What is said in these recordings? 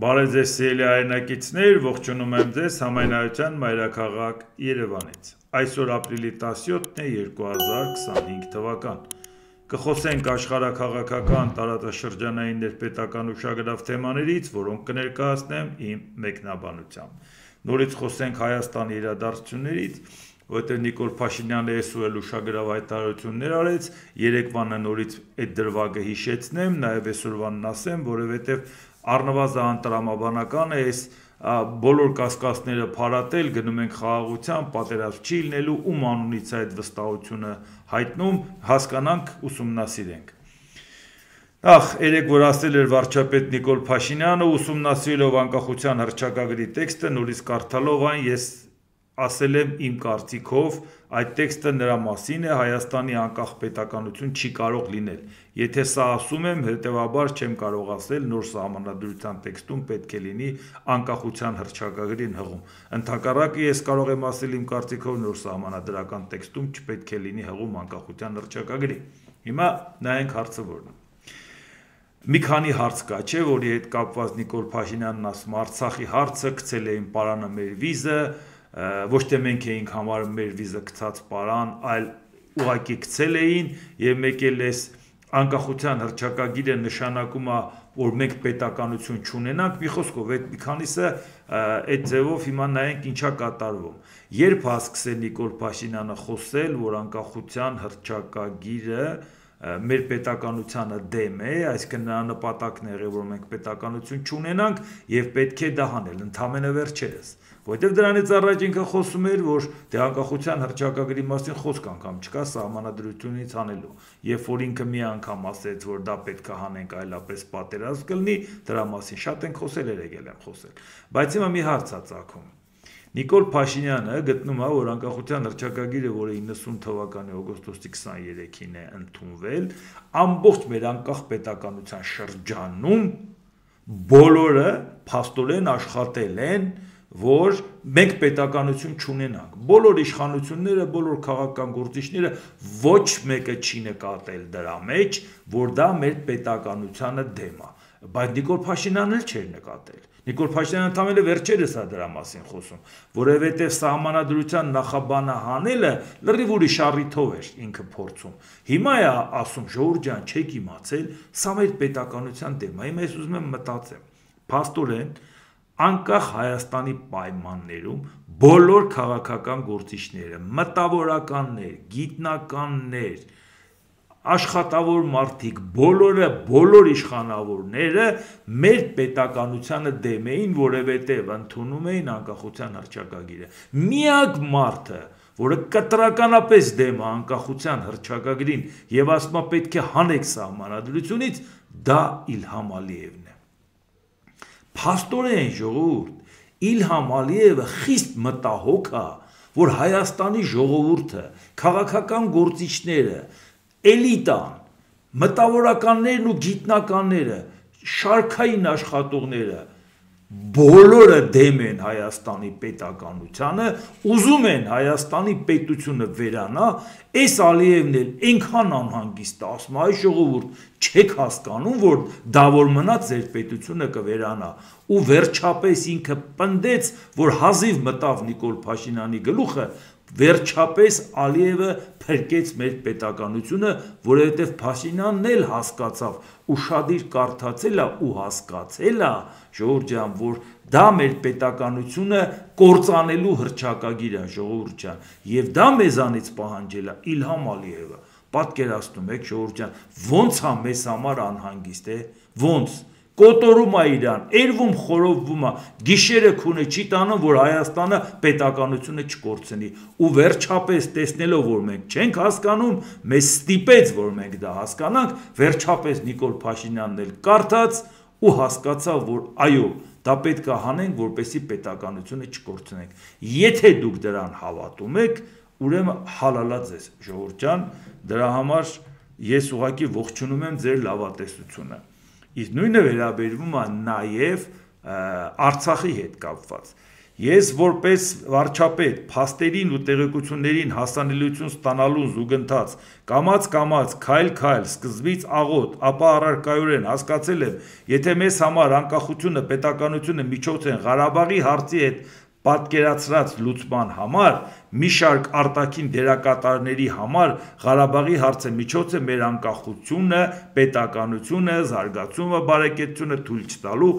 Բարև ձեզ սիրելի հայրենակիցներ, ողջունում եմ ձեզ Համայնայության մայրաքաղաք Երևանից։ Այսօր ապրիլի 17-ն է 2025 թվական։ Կխոսենք աշխարհաքաղաքական տարածաշրջանային ներպետական ուշագրավ թեմաներից, որոնք կներկայացնեմ իմ մեկնաբանությամբ։ Նորից խոսենք Հայաստանի իրադարձություններից, որտեղ Նիկոլ Փաշինյանը այսօր ուշագրավ հայտարարություններ արեց, երեկվանը նորից այդ դրվագը հիշեցնեմ, նաև այսօրվանն ասեմ, որովհետև առնվազն տրամաբանական է այս բոլոր կասկածները փարատել, գնում ենք խաղաղության, պատերազմ չի լինելու, ում անունից այդ վստահությունը հայտնում, հասկանանք, ուսումնասիրենք։ Նախ, երեք որ ասել էր վարչապետ Նիկոլ Փաշինյանը, ուսումնասիրելով անկախության հռչակագրի տեքստը, նորից կարդալով այն, ես ասել եմ իմ կարծիքով, այդ տեքստը նրա մասին է, Հայաստանի անկախ պետականություն չի կարող լինել։ Եթե սա ասում եմ, հետևաբար չեմ կարող ասել նոր սահմանադրության տեքստում պետք է լինի անկախության հռչակագրին հղում։ Ընդհակառակը ես կարող եմ ասել իմ կարծիքով նոր սահմանադրական տեքստում չպետք է լինի հղում անկախության հռչակագրի։ Հիմա նայենք հարցը որն է։ Մի քանի հարց կա, չէ, որի հետ կապված Նիկոլ Փաշինյանն ասում Արցախի հարցը գցել էին պարանը մեր վիզը, ոչ թե մենք էինք համարում մեր վիզը գցած պարան, այլ ուղղակի գցել էին եւ մեկ էլ էս անկախության հռչակագիրը նշանակում է, որ մենք պետականություն չունենանք, մի խոսքով այդ մի քանիսը այդ ձևով հիմա նայենք ինչա կատարվում։ Երբ հասկսել Նիկոլ Փաշինյանը խոսել, որ անկախության հռչակագիրը մեր պետականությանը դեմ է, այսինքն նրա նպատակն է եղել, որ մենք պետականություն չունենանք եւ պետք է դա հանել, ընդամենը վերջերս, որտեղ դրանից առաջ ինքը խոսում էր, որ դե անկախության հռչակագրի մասին խոսք անգամ չկա սահմանադրությունից հանելու, երբ որ ինքը մի անգամ ասեց, որ դա պետք է հանենք, այլապես պատերազմ կլինի, դրա մասին շատ ենք խոսել, եկել եմ խոսել, բայց հիմա մի հարց է ծագում։ Նիկոլ Փաշինյանը գտնում է, որ անկախության հռչակագիրը, որը 90 թվականի օգոստոսի 23-ին է ընդունվել, ամբողջ մեր անկախ պետականության շրջանում բոլորը փաստորեն աշխատել են, որ մենք պետականություն չունենանք։ Բոլոր իշխանությունները, բոլոր քաղաքական գործիչները ոչ մեկը չի նկատել դրա մեջ, որ դա մեր պետականությանը դեմ է, բայց Նիկոլ Փաշինյանն էլ չէր նկատել։ Նիկոլ Փաշինյանը ընդամենը վերջերս է դրա մասին խոսում, որովհետև սահմանադրության նախաբանը հանելը լրիվ ուրիշ առիթով էր ինքը փորձում։ Հիմա է ասում ժողովուրդ ջան, չեք իմացել, սա մեր պետականության դեմ է։ Հիմա ես ուզում եմ մտածեմ։ Փաստորեն անկախ Հայաստանի պայմաններում բոլոր քաղաքական գործիչները, մտավորականներ, գիտնականներ, աշխատավոր մարդիկ, բոլոր իշխանավորները մեր պետականությանը դեմ էին, որովհետև ընդունում էին անկախության հռչակագիրը։ Միակ մարդը, որը կտրականապես դեմ է անկախության հռչակագրին եւ ասում է պետք է հանեք սահմանադրությունից, դա Իլհամ Ալիևն է։ Փաստորեն ժողովուրդ, Իլհամ Ալիևը խիստ մտահոգ է, որ Հայաստանի ժողովուրդը, քաղաքական գործիչները, էլիտան, մտավորականներն ու գիտնականները, շարքային աշխատողները, բոլորը դեմ են Հայաստանի պետականությանը, ուզում են Հայաստանի պետությունը վերանա, այս Ալիևն էլ այնքան անհանգիստ է, ասում այ ժողովուրդ, չեք հասկանում, որ դա որ մնաց ձեր պետությունը կվերանա, ու վերջապես ինքը պնդեց, որ հազիվ մտավ Նիկոլ Փաշինյանի գլուխը, վերջապես Ալիևը փրկեց մեր պետականությունը, որովհետև Փաշինյանն էլ հասկացավ, ուշադիր կարդացել է ու հասկացել է, ժողովուրդ ջան, որ դա մեր պետականությունը կործանելու հռչակագիր է, ժողովուրդ ջան, եւ դա մեզանից պահանջել է Իլհամ Ալիևը։ Պատկերացնում եք, ժողովուրդ ջան, ոնց է մեզ համար անհանգիստ է, ոնց կոտորում է իրան, երվում խորովում է, գիշերը քունը չի տանում, որ Հայաստանը պետականությունը չկորցնի, ու վերջապես տեսնելով, որ մենք չենք հասկանում, մեզ ստիպեց, որ մենք դա հասկանանք, վերջապես Նիկոլ Փաշինյանն էլ կարդաց ու հասկացավ, որ այո, դա պետք է հանենք, որպեսզի պետականությունը չկորցնենք։ Եթե դուք դրան հավատում եք, ուրեմն հալալա ձեզ, ժողովուրդ ջան, դրա համար ես ուղղակի ողջունում եմ ձեր լավատեսությունը։ Իսկ նույնը վերաբերվում է նաև Արցախի հետ կապված։ Ես որպես վարչապետ փաստերին ու տեղեկություններին հասանելիություն ստանալուն զուգընթաց կամաց քայլ սկզբից աղոտ, ապա առարկայորեն հասկացել եմ, եթե մեզ համար անկախությունը, պետականությունը միջոց են Ղարաբաղի հարցի հետ պատկերացրած լուծման համար, մի շարք արտաքին դերակատարների համար Ղարաբաղի հարցը միջոց է մեր անկախությունը, պետականությունը, զարգացումը, բարեկեցությունը թույլ չտալու,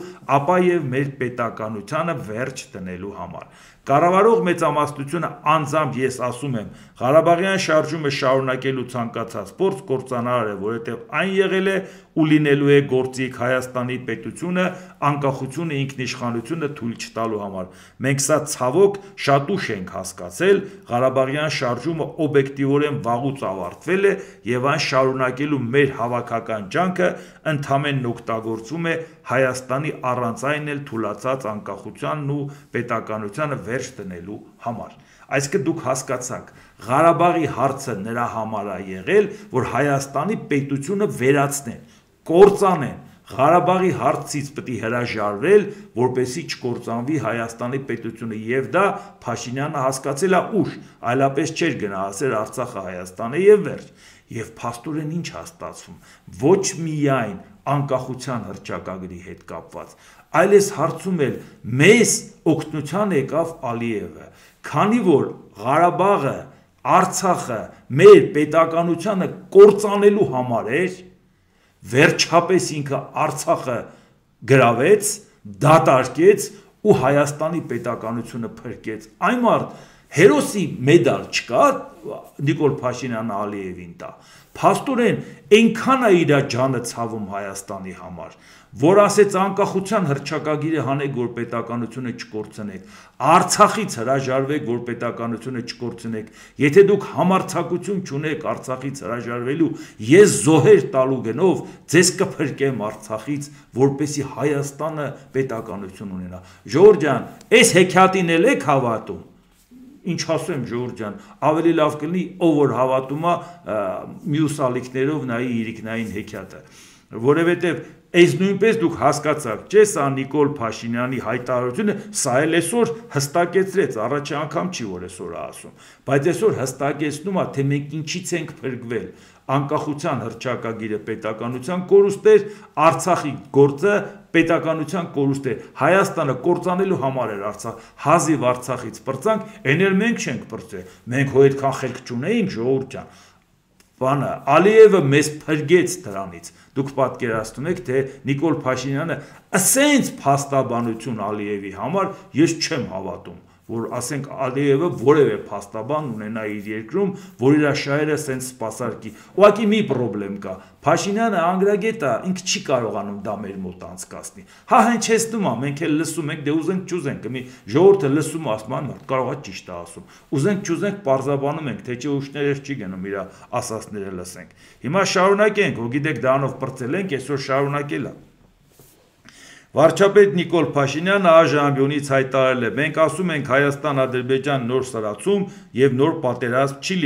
ապա եւ մեր պետականությանը վերջ դնելու համար։ Կառավարող մեծամասնությունը անձամբ ես ասում եմ, Ղարաբաղյան շարժումը շարունակելու ցանկացած փորձ կործանարար է, որովհետև այն եղել է ու լինելու է գործիք Հայաստանի պետությունը անկախությունը, ինքնիշխանությունը թույլ չտալու համար։ Մենք սա ցավոք շատ ուշ ենք հասկացել, Ղարաբաղյան շարժումը օբյեկտիվորեն վաղուց ավարտվել է եւ այն շարունակելու մեր հավաքական ջանքը ընդհանրեն օգտագործում է Հայաստանի առանց այն էլ թուլացած անկախությանն ու պետականությանը վերջ դնելու համար։ Այսինքն դուք հասկացաք, Ղարաբաղի հարցը նրա համար է եղել, որ Հայաստանի պետությունը վերացնեն, կործանեն, Ղարաբաղի հարցից պետք է հրաժարվել, որպեսզի չկործանվի Հայաստանի պետությունը եւ դա Փաշինյանը հասկացել է ուշ, այլապես չէր գնա ասել Արցախը Հայաստան է եւ վերջ։ Եվ փաստորեն ինչ հաստատվում, ոչ միայն անկախության հռչակագրի հետ կապված, այլ այս հարցում էլ մեզ օգնության եկավ Ալիևը, քանի որ Ղարաբաղը, Արցախը մեր պետականությանը կործանելու համար էր, վերջապես ինքը Արցախը գրավեց, դատարկեց ու Հայաստանի պետականությունը փրկեց։ Այն մարդ հերոսի մեդալ չկա Նիկոլ Փաշինյանը Ալիևին տա։ Փաստորեն այնքան է իր ջանը ցավում Հայաստանի համար, որ ասեց անկախության հռչակագիրը հանեք, որ պետականությունը չկորցնեք, Արցախից հրաժարվեք, որ պետականությունը չկորցնեք, եթե դուք համարձակություն չունեք Արցախից հրաժարվելու, ես զոհեր տալու գնով ձեզ կփրկեմ Արցախից, որպեսզի Հայաստանը պետականություն ունենա։ Ժողովուրդ ջան, այս հեքիաթին էլ եք հավատում։ Ինչ ասեմ ժողովուրդ ջան, ավելի լավ կլինի ով որ հավատում է մյուս ալիքներով նայի իրիկնային հեքիաթը, որովհետև այս նույնպես դուք հասկացաք, չէ՞, սա Նիկոլ Փաշինյանի հայտարարությունը, սա էլ այսօր հստակեցրեց, առաջի անգամ չի որ այսօր ասում, բայց այսօր հստակեցնում է, թե մենք ինչից ենք փրկվել, անկախության հռչակագիրը պետականության կորուստ էր, Արցախի գործը պետականության կորուստ էր, Հայաստանը կործանելու համար էր Արցախ, հազիվ Արցախից պրծանք, այն էլ մենք չենք պրծել, մենք հո այդքան խելք չունեինք ժողովուրդ ջան։ Բանը Ալիևը մեզ փրկեց դրանից։ Դուք պատկերացնում եք, թե Նիկոլ Փաշինյանը ասենց փաստաբանություն Ալիևի համար ես չեմ հավատում, որ ասենք Ալիևը որևէ փաստաբան ունենա իր երկրում, որ իր շահերը ասենց սպասարկի։ Ուղղակի մի խնդրեմ կա։ Փաշինյանը անգրագետ է, ինքը չի կարողանում դա մեր մոտ անցկացնի։ Հա հնչեցնում է, մենք էլ լսում ենք, դե ուզենք չուզենք, մի ժողովուրդը լսում ասում, կարող է ճիշտ է ասում։ Ուզենք չուզենք պարզաբանում ենք, թե չէ ուշներս չի գնում իր ասածները լսենք։ Հիմա շարունակենք, ու գիտեք դրանով պրծել ենք, այսօր շարունակել է։ Վարչապետ Նիկոլ Փաշինյանը ԱԺ-ից հայտարարել է. մենք ասում ենք Հայաստան-Ադրբեջան նոր սրացում եւ նոր պատերազմ չի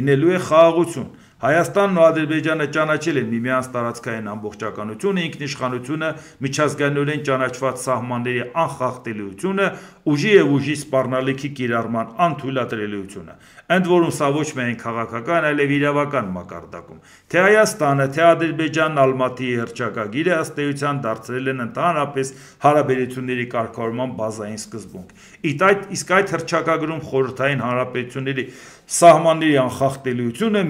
լինելու է խաղաղություն։ Հայաստանն ու Ադրբեջանը ճանաչել են միմյանց տարածքային ամբողջականությունը, ինքնիշխանությունը, միջազգայինորեն ճանաչված սահմանների անխախտելիությունը, ուժի եւ ուժի սպառնալիքի կիրառման անթույլատրելիությունը։ Ընդ որում սա ոչ միայն քաղաքական, այլև իրավական մակարդակում։ Թե Հայաստանը, թե Ադրբեջանն Ալմատիի հռչակագիրը ըստ էության դարձրել են ընդհանրապես հարաբերությունների կարգավորման բազային սկզբունք։ Իսկ այդ հռչակագրում խորհրդային հանրապետությունների սահմանների անխախտելիությունը,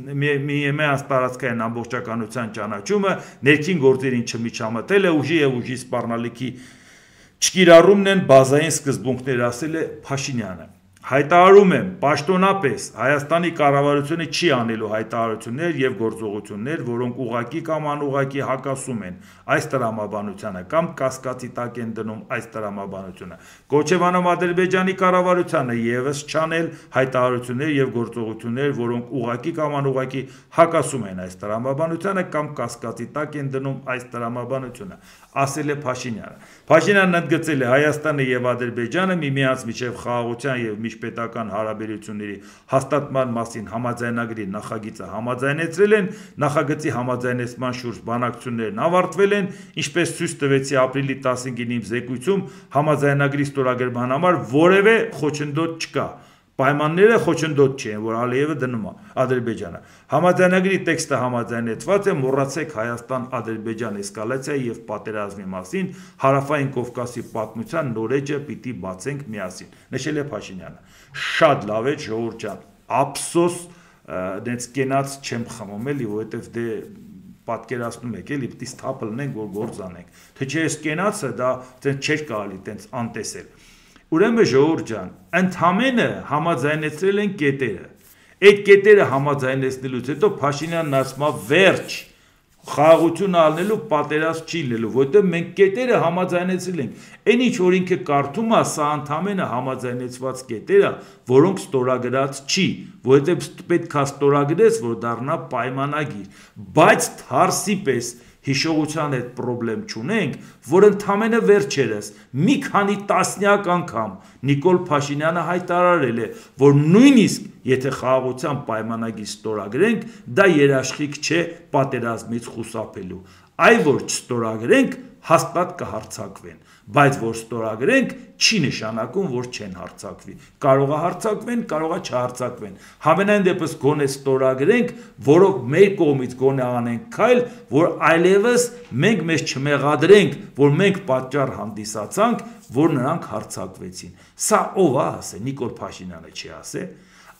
միմյանց տարածքային ամբողջականության ճանաչումը, ներքին գործերին չմիջամտելը, ուժի եւ ուժի սպառնալիքի չկիրառումն են բազային սկզբունքներ, ասել է Փաշինյանը։ Հայտարարում եմ պաշտոնապես Հայաստանի կառավարությունը չի անելու հայտարարություններ եւ գործողություններ, որոնք ուղղակի կամ անուղղակի հակասում են այս տրամաբանությանը կամ կասկածի տակ են դնում այս տրամաբանությունը։ Կոչևանում Ադրբեջանի կառավարությանը եւս չանել հայտարարություններ եւ գործողություններ, որոնք ուղղակի կամ անուղղակի հակասում են այս տրամաբանությանը կամ կասկածի տակ են դնում այս տրամաբանությունը, ասել է Փաշինյանը։ Փաշինյանն ընդգծել է Հայաստանը եւ Ադրբեջանը միմյանց միջև խաղաղության եւ միջպետական հարաբերությունների հաստատման մասին համաձայնագրի նախագիծը համաձայնեցրել են, նախագծի համաձայնեցման շուրջ բանակցություններն ավարտվել են, ինչպես ցույց տվեցի ապրիլի 15-ին իմ զեկույցում, համաձայնագրի ստորագրման համար որևէ խոչընդոտ չկա։ Պայմանները խոչընդոտ չեն, որ Ալիևը դնում է Ադրբեջանը։ Համաձայնագրի տեքստը համաձայնեցված է, մոռացեք Հայաստան-Ադրբեջան էսկալացիայի եւ պատերազմի մասին, Հարավային Կովկասի պատմության նորեջը պիտի բացենք միասին, նշել է Փաշինյանը։ Շատ լավ է, ժողովուրդ ջան, ափսոս դենց կենաց չեմ խմում էլի, որովհետեւ դե պատկերացնում եք էլի, պիտի սթափ լնենք, որ գործ անենք։ Թե չէ այս կենացը դա դենց չէր կարելի դենց անտեսել։ Ուրեմն ժողովուրդ ջան, ընդհանրապես համաձայնեցրել են կետերը։ Այդ կետերը համաձայնեցնելուց հետո Փաշինյանն ասում է վերջ, խաղաղություն ալնելու պատերազմ չի լինելու, որովհետև մենք կետերը համաձայնեցրել ենք։ Այն ինչ որ ինքը կարդում է, սա ընդհանրապես համաձայնեցված կետերը, որոնք ստորագրած չի, որովհետև պետք է ստորագրես, որ դառնա պայմանագիր, բայց թարսի պես հիշողության հետ պրոբլեմ չունենք, որ ընդհանրապես վերջերս մի քանի տասնյակ անգամ Նիկոլ Փաշինյանը հայտարարել է, որ նույնիսկ եթե խաղաղության պայմանագիր ստորագրենք, դա երաշխիք չէ պատերազմից խուսափելու։ Այ որ չստորագրենք, հաստատ կհարձակվեն, բայց որ ստորագրենք, չի նշանակում, որ չեն հարձակվի։ Կարող է հարձակվեն, կարող է չհարձակվեն։ Համենայն դեպս գոնե ստորագրենք, որով մեր կողմից գոնե անենք քայլ, որ այլևս մենք մեզ չմեղադրենք, որ մենք պատճառ հանդիսացանք, որ նրանք հարձակվեցին։ Սա ով է ասե, Նիկոլ Փաշինյանը չի ասե։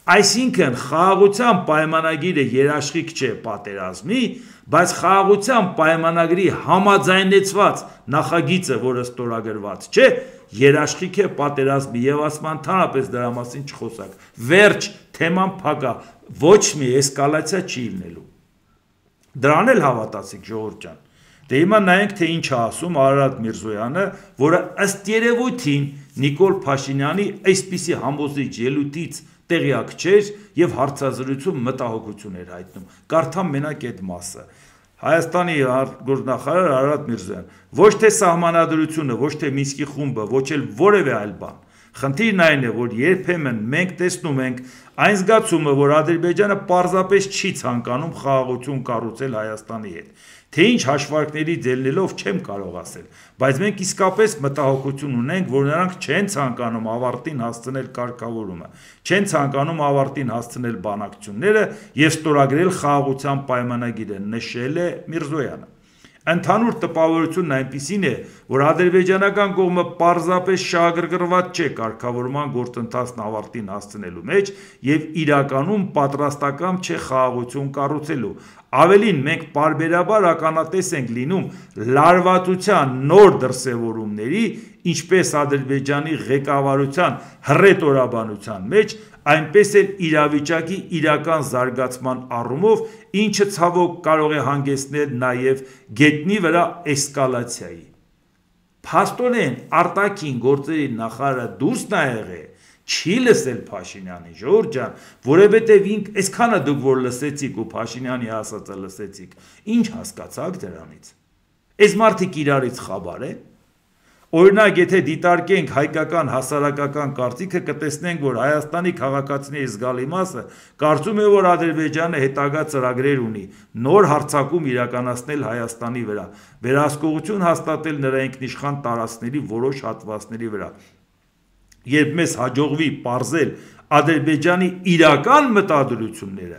Այսինքն խաղաղության պայմանագիրը երաշխիք չէ պատերազմի, բայց խաղաղության պայմանագրի համաձայնեցված նախագիծը, որը ստորագրված չէ, երաշխիք է պատերազմի եւ ասում ընդհանրապես դրա մասին չխոսակ։ Վերջ, թեման փակա, ոչ մի էսկալացիա չի լինելու։ Դրան էլ հավատացիք, ժողովուրդ ջան։ Դե հիմա նայենք, թե ինչ է ասում Արարատ Միրզոյանը, որը ըստ երևույթին Նիկոլ Փաշինյանի այսպիսի համոզիչ ելույթից տեղյակ չէր եւ հարցազրույցում մտահոգություն էր հայտնում։ Կարդամ մենակ այդ մասը։ Հայաստանի գործնախարար Արարատ Միրզոյան, ոչ թե սահմանադրությունը, ոչ թե Մինսկի խումբը, ոչ էլ որևէ այլ բան։ Խնդիրն այն է, որ երբեմն մենք տեսնում ենք այն զգացումը, որ Ադրբեջանը պարզապես չի ցանկանում խաղաղություն կառուցել Հայաստանի հետ։ Թե ինչ հաշվարկների ելնելով չեմ կարող ասել, բայց մենք իսկապես մտահոգություն ունենք, որ նրանք չեն ցանկանում ավարտին հասցնել կարգավորումը, չեն ցանկանում ավարտին հասցնել բանակցությունները եւ ստորագրել խաղաղության պայմանագիրը, նշել է Միրզոյանը։ Ընդհանուր տպավորությունն այնպիսին է, որ ադրբեջանական կողմը պարզապես շահագրգռված չէ կարգավորման գործընթացն ավարտին հասցնելու մեջ եւ իրականում պատրաստական չէ խաղաղություն կառուցելու։ Ավելին, մենք պարբերաբար ականատես ենք լինում լարվածության նոր դրսևորումների, ինչպես Ադրբեջանի ղեկավարության հռետորաբանության մեջ, այնպես էլ իրավիճակի իրական զարգացման առումով, ինչը ցավոք կարող է հանգեցնել նաև գետնի վրա էսկալացիայի։ Փաստորեն արտաքին գործերի նախարարը դուրս նայել է, չի լսել Փաշինյանի, ժողովուրդ ջան, որովհետև ինք այսքանը դուք որ լսեցիք ու Փաշինյանի ասածը լսեցիք, ինչ հասկացաք դրանից։ Այս մարդիկ իրարից խաբար են։ Օրինակ, եթե դիտարկենք հայկական հասարակական կարծիքը, կտեսնենք, որ Հայաստանի քաղաքացիների զգալի մասը կարծում է, որ Ադրբեջանը հետագա ծրագրեր ունի նոր հարձակում իրականացնել Հայաստանի վրա, վերահսկողություն հաստատել նրա ինքնիշխան տարածքների որոշ հատվածների վրա։ Երբ մեզ հաջողվի պարզել Ադրբեջանի իրական մտադրությունները,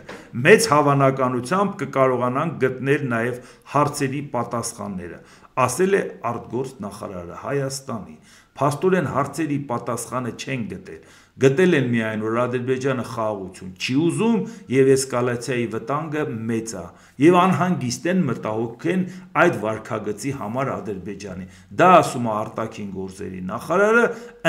մեծ հավանականությամբ կկարողանանք գտնել նաև հարցերի պատասխանները, ասել է արտգործնախարարը Հայաստանի։ Փաստորեն հարցերի պատասխանը չեն գտել են միայն, որ Ադրբեջանը խաղաղություն չի ուզում եւ էսկալացիայի վտանգը մեծ է եւ անհանգիստ են, մտահոգ են այդ վարքագծի համար Ադրբեջանի։ Դա ասում է արտաքին գործերի նախարարը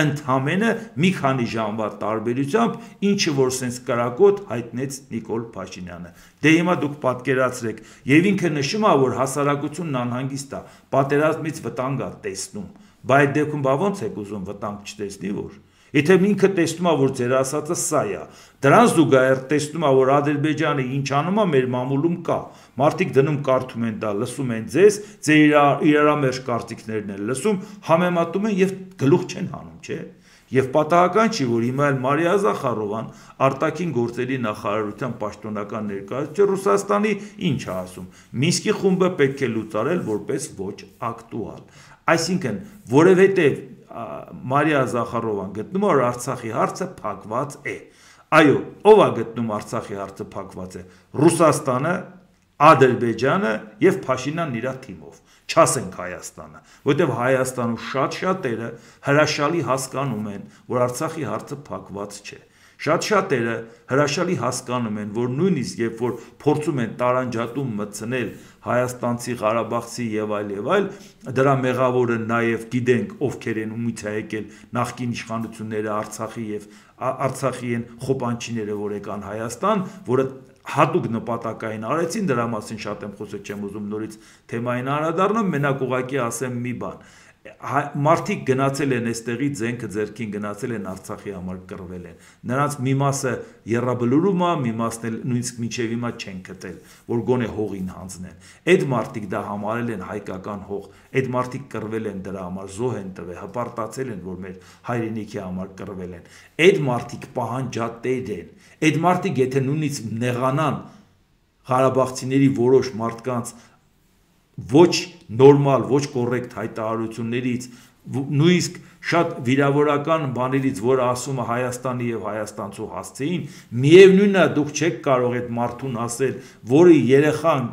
ընդհանրապես մի քանի ժամվա տարբերությամբ, ինչը որ սենց կրակոտ հայտնեց Նիկոլ Փաշինյանը։ Դե հիմա դուք պատկերացրեք, եւ ինքը նշում է, որ հասարակությունն անհանգիստ է, պատերազմից վտանգ է տեսնում, բայց դեպքում բա ոնց եք ուզում վտանգ չտեսնի որ։ Եթե ինքը տեսնում է, որ ձեր ասածը սա է, դրան զուգահեռ տեսնում է, որ Ադրբեջանը ինչ անում է, մեր մամուլում կա։ Մարդիկ դնում կարդում են դա, լսում են ձեզ, ձեր իրարամերժ կարծիքներն են լսում, համեմատում են եւ գլուխ չեն հանում, չէ։ Եվ պատահական չի, որ հիմա էլ Մարիա Զախարովան արտաքին գործերի նախարարության պաշտոնական ներկայացուցիչ Ռուսաստանի ինչ է ասում։ Մինսկի խումբը պետք է լուծարել որպես ոչ ակտուալ։ Այսինքն, որովհետև Մարիա Զախարովան գտնում է, որ Արցախի հարցը փակված է։ Այո, ով է գտնում Արցախի հարցը փակված է։ Ռուսաստանը, Ադրբեջանը եւ Փաշինյանն իր թիմով, չասենք Հայաստանը, որտեղ Հայաստանում շատ-շատերը հրաշալի հասկանում են, որ Արցախի հարցը փակված չէ։ Շատ-շատերը հրաշալի հասկանում են, որ նույնիսկ երբ որ փորձում են տարանջատում մտցնել հայաստանցի, ղարաբաղցի եւ այլ, դրա մեղավորը նաեւ գիտենք ովքեր են ումից է եկել նախկին իշխանությունները Արցախի են խոպանչիները, որ եկան Հայաստան, որը հատուկ նպատակային արեցին, դրա մասին շատ եմ խոսել, չեմ ուզում նորից թեմային անդրադառնամ, մենակ ուղղակի ասեմ մի բան։ Մարդիկ գնացել են այստեղից զենքը ձեռքին գնացել են Արցախի համար կռվել են։ Նրանց մի մասը եռաբլուրում է, մի մասն էլ նույնիսկ մինչև հիմա չեն գտել, որ գոնե հողին հանձնեն։ Այդ մարդիկ դա համարել են հայկական հող, այդ մարդիկ կռվել են դրա համար, զոհ են տվել, հպարտացել են, որ մեր հայրենիքի համար կռվել են։ Այդ մարդիկ պահանջատեր են։ Այդ մարդիկ եթե նույնիսկ նեղանան ղարաբաղցիների որոշ մարդկանց ոչ նորմալ, ոչ կոռեկտ հայտարարություններից, նույնիսկ շատ վիրավորական բաներից, որը ասում է Հայաստանի եւ հայաստանցու հասցեին, միևնույնն է դուք չեք կարող այդ մարդուն ասել, որի երեխան,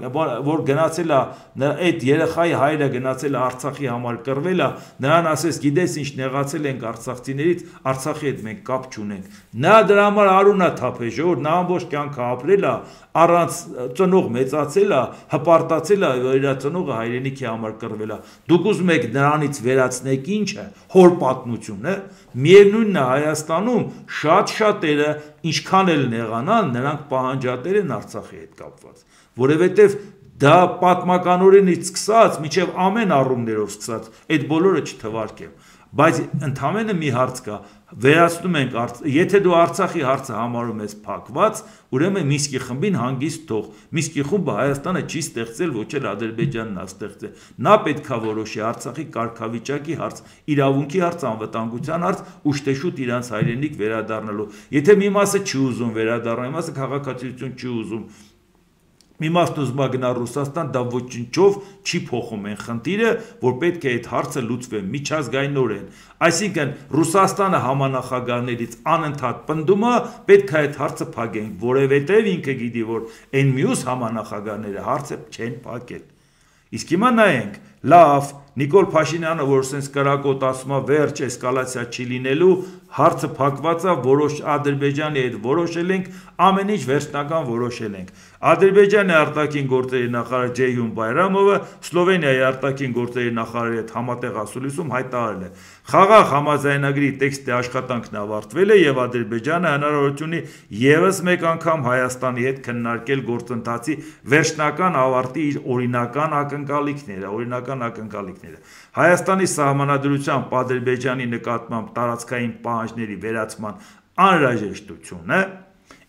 որ գնացել է, այդ երեխայի հայրը գնացել է Արցախի համար կռվել է, նրան ասես, գիտես ինչ նեղացել ենք արցախցիներից, Արցախի հետ մենք կապ չունենք։ Նա դրա համար արուն է թափել, ժողովուրդ, նա ամբողջ կյանքը ապրել է, առանց ծնող մեծացել է, հպարտացել է, իր ծնողը հայրենիքի համար կռվել է։ Դուք ուզում եք նրանից վերացնեք ինչը, հոր պատմությունը, միևնույնն է Հայաստանում շատ-շատերը ինչքան էլ նեղանան, նրանք պահանջատեր են Արցախի հետ կապված, որովհետև դա պատմականորենից սկսած, մինչև ամեն առումներով սկսած, այդ բոլորը չթվարկեմ, բայց ընդամենը մի հարց կա, վերացնում ենք, եթե դու Արցախի հարցը համարում ես փակված, ուրեմն Մինսկի խմբին հանգիստ թող, Մինսկի խումբը Հայաստանը չի ստեղծել, ոչ էլ Ադրբեջանն է ստեղծել, նա պետքա որոշի Արցախի կարգավիճակի հարց, իրավունքի հարց, անվտանգության հարց, ուշտեշուտ իրանց հայրենիք վերադառնալու, եթե մի մասը չի ուզում վերադառնալ, մի մասը քաղաքացիություն չի ուզում, մի մասն ուզում է գնալ Ռուսաստան, դա ոչնչով չի փոխում այն խնդիրը, որ պետք է այդ հարցը լուծվի միջազգայինորեն։ Այսինքն Ռուսաստանը համանախագահներից անընդհատ պնդում է, պետք է այդ հարցը փակենք, որովհետև ինքը գիտի, որ այն մյուս համանախագահները հարցը չեն փակել։ Իսկ հիմա նայենք, լավ, Նիկոլ Փաշինյանը, որ սենց կրակոտ ասում է, վերջ էսկալացիա չի լինելու, հարցը փակված է, որոշ Ադրբեջանի հետ որոշել ենք, ամեն ինչ վերջնական որոշել ենք։ Ադրբեջանի արտաքին գործերի նախարար Ջեյհուն Բայրամովը Սլովենիայի արտաքին գործերի նախարարի հետ համատեղ ասուլիսում հայտարարել է. Խաղաղ համաձայնագրի տեքստի աշխատանքն ավարտվել է եւ Ադրբեջանը հնարավորություն ունի եւս մեկ անգամ Հայաստանի հետ քննարկել գործընթացի վերջնական ավարտի իր օրինական ակնկալիքները։ Հայաստանի սահմանադրությամբ Ադրբեջանի նկատմամբ տարածքային պահանջների վերացման անհրաժեշտությունը,